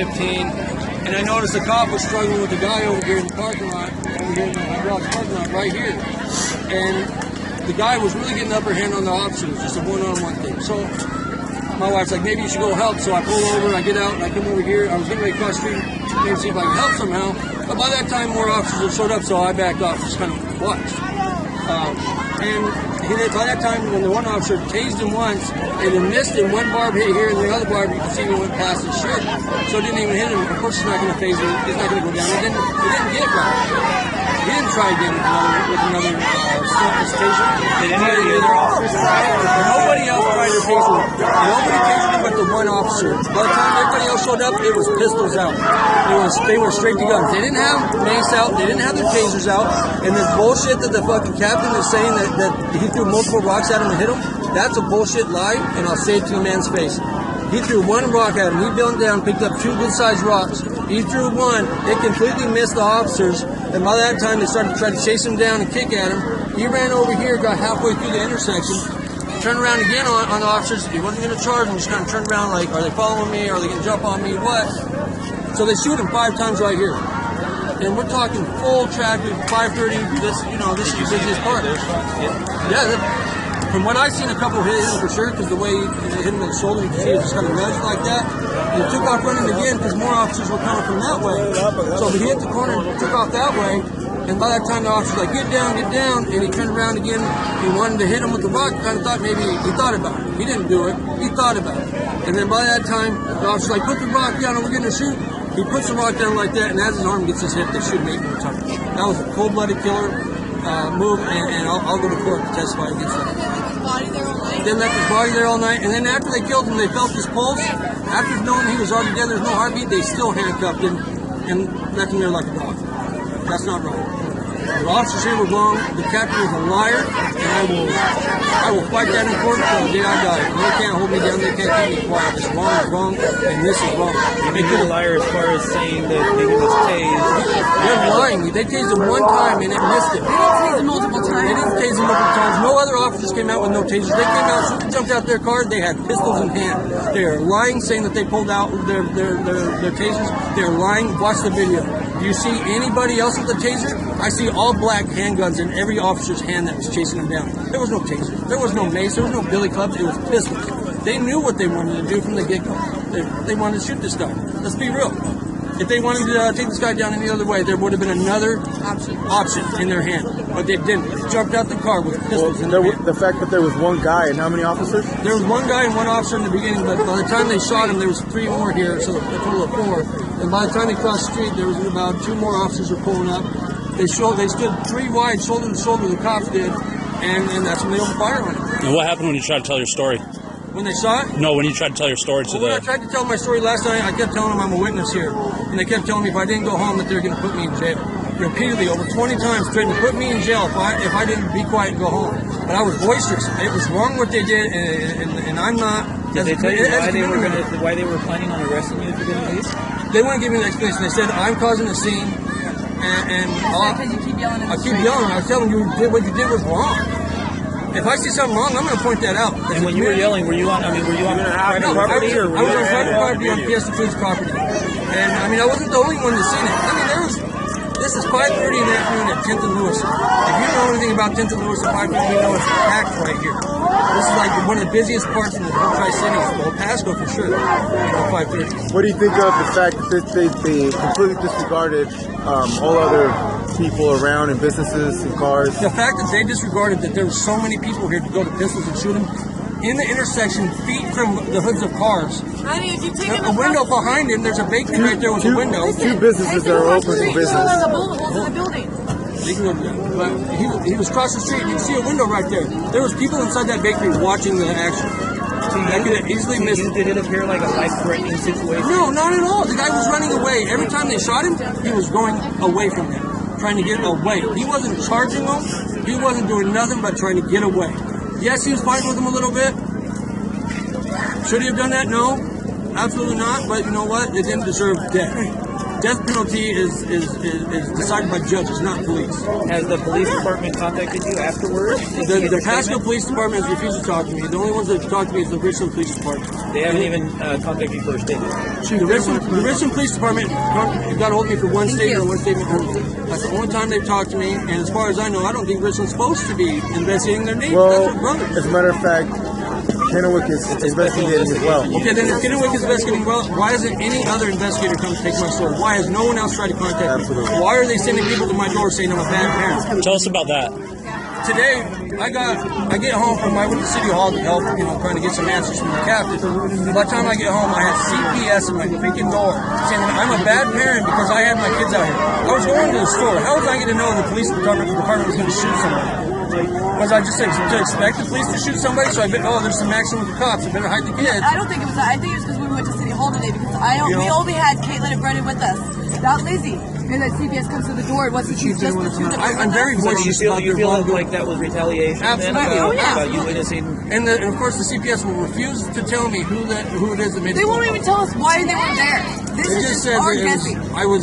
15, and I noticed the cop was struggling with the guy over here in the parking lot, over here in the garage parking lot right here. And the guy was really getting the upper hand on the officer. It was just a one-on-one thing. So my wife's like, maybe you should go help. So I pull over, I get out, and I come over here. I was getting ready to cross the street, maybe see if I can help somehow. But by that time, more officers had showed up, so I backed off, just kind of watched. By that time, when the one officer tased him once, and then missed him, one barb hit here, and the other barb, you can see he went past his shirt. So it didn't even hit him. Of course, it's not going to phase him. It's not going to go down. It didn't get right. He didn't try again with another taser. Did any of the other officers try it? Nobody else tried to taser him. Nobody tasered him but the one officer. By the time everybody else showed up, it was pistols out. They were straight to guns. They didn't have mace out. They didn't have their tasers out. And this bullshit that the fucking captain is saying that he threw multiple rocks at him and hit him, that's a bullshit lie, and I'll say it to the man's face. He threw one rock at him. He bent down, picked up two good-sized rocks. He threw one. It completely missed the officers. And by that time, they started to try to chase him down and kick at him. He ran over here, got halfway through the intersection, turned around again on the officers. He wasn't going to charge them. He just kind of turned around like, are they following me? Are they going to jump on me? What? So they shoot him 5 times right here. And we're talking full traffic, 5:30. This is the busiest part. Yeah. From what I've seen, a couple hit him for sure, because the way he hit him in the shoulder, you can see it just kind of nudged like that. And he took off running again because more officers were coming from that way. So he hit the corner and took off that way. And by that time, the officer's like, get down. And he turned around again. He wanted to hit him with the rock. Kind of thought maybe he thought about it. He didn't do it. He thought about it. And then by that time, the officer's like, put the rock down and we're going to shoot. He puts the rock down like that, and as his arm gets his hip, they shoot him 8 more times. That was a cold-blooded killer move, and I'll go to court to testify against that. They left his body there all night, and then after they killed him, they felt his pulse. After knowing he was already dead, there's no heartbeat, they still handcuffed him and left him there like a dog. That's not right. The officers here were wrong. The captain was a liar, and I will fight that in court until the day I die. And they can't hold me down. They can't keep me quiet. It's wrong, and this is wrong. You think you're a liar as far as saying that he was tased? They're lying. They tased him one time, and it missed him. They didn't tase him multiple times. They didn't tase him multiple times. No other officers came out with no tasers. They came out, jumped out their car. They had pistols in hand. They are lying, saying that they pulled out their tasers. They're lying. Watch the video. Do you see anybody else with a taser? I see all black handguns in every officer's hand that was chasing them down. There was no taser. There was no mace. There was no billy clubs. It was pistols. They knew what they wanted to do from the get-go. They wanted to shoot this guy. Let's be real. If they wanted to take this guy down any other way, there would have been another option in their hand. But they didn't. They jumped out the car with pistols in their hand. The fact that there was one guy and how many officers? There was one guy and one officer in the beginning, but by the time they shot him, there was 3 more here, so a total of 4. And by the time they crossed the street, there was about 2 more officers were pulling up. They stood 3 wide, shoulder to shoulder, the cops did, and that's when they opened fire on him. And what happened when you tried to tell your story? When they saw it? No, when you tried to tell your story to When I tried to tell my story last night, I kept telling them I'm a witness here. And they kept telling me if I didn't go home that they're going to put me in jail. Repeatedly, over 20 times, threatened to put me in jail if I didn't be quiet and go home. But I was boisterous. It was wrong what they did, and I'm not. Did they tell you why they were planning on arresting you if you didn't leave? They wouldn't give me an explanation. They said, I'm causing a scene, and because you keep yelling I keep yelling. I was telling you, what you did was wrong. If I see something wrong, I'm going to point that out. And when you were yelling, were you on private property? I was on private property on Pasco property. And, I wasn't the only one to see it. This is 5:30 in the afternoon at 10th and Lewis. If you know anything about 10th and Lewis at 5:30, you know it's packed right here. This is like one of the busiest parts in the whole Tri-Cities. Well, Pasco for sure, 5:30. What do you think of the fact that they completely disregarded all other people around and businesses and cars? The fact that they disregarded that there were so many people here to go to pistols and shoot them in the intersection, feet from the hoods of cars. Honey, if you take a window behind him, there's a bakery right there with a window. 2 businesses that are open for business. But he was across the street. You can see a window right there. There was people inside that bakery watching the action. That could have easily missed. Did it appear like a life-threatening situation? No, not at all. The guy was running away. Every time they shot him, he was going away from them, trying to get away. He wasn't charging them. He wasn't doing nothing but trying to get away. Yes, he was fighting with them a little bit. Should he have done that? No, absolutely not. But you know what? They didn't deserve death. death penalty is decided by judges, not police. Has the police department contacted you afterwards? The Pasco Police Department has refused to talk to me. The only ones that have talked to me is the Richland Police Department. They haven't even contacted you for a statement. The Richland Police Department got a hold of me for one statement or one statement only. That's the only time they've talked to me, and as far as I know, I don't think Richland's supposed to be investigating their neighbors. Well, That's their brothers. as a matter of fact, Kennewick is investigating as well. Okay, then if Kennewick is investigating well, why hasn't any other investigator come to take my story? Why has no one else tried to contact me? Why are they sending people to my door saying I'm a bad parent? Tell us about that. Today, I get home from, I went to City Hall to help, trying to get some answers from the captain. By the time I get home, I had CPS at my freaking door saying I'm a bad parent because I had my kids out here. I was going to the store. How was I going to know the police department was going to shoot somebody? Was I just to expect the police to shoot somebody? So I bet, there's some maximum cops. I better hide the kids. I don't think it was that. I think it was because we went to City Hall today because we only had Caitlin and Brendan with us, not Lizzie. And then CPS comes to the door. What's the chief just the two that were I'm very So voiceless you about feel their like that was retaliation? Absolutely. Then, Oh, yeah. about you witnessing? And of course, the CPS will refuse to tell me who it is that made They the won't phone even tell us why they were there. This They is just just said our that guessing. I was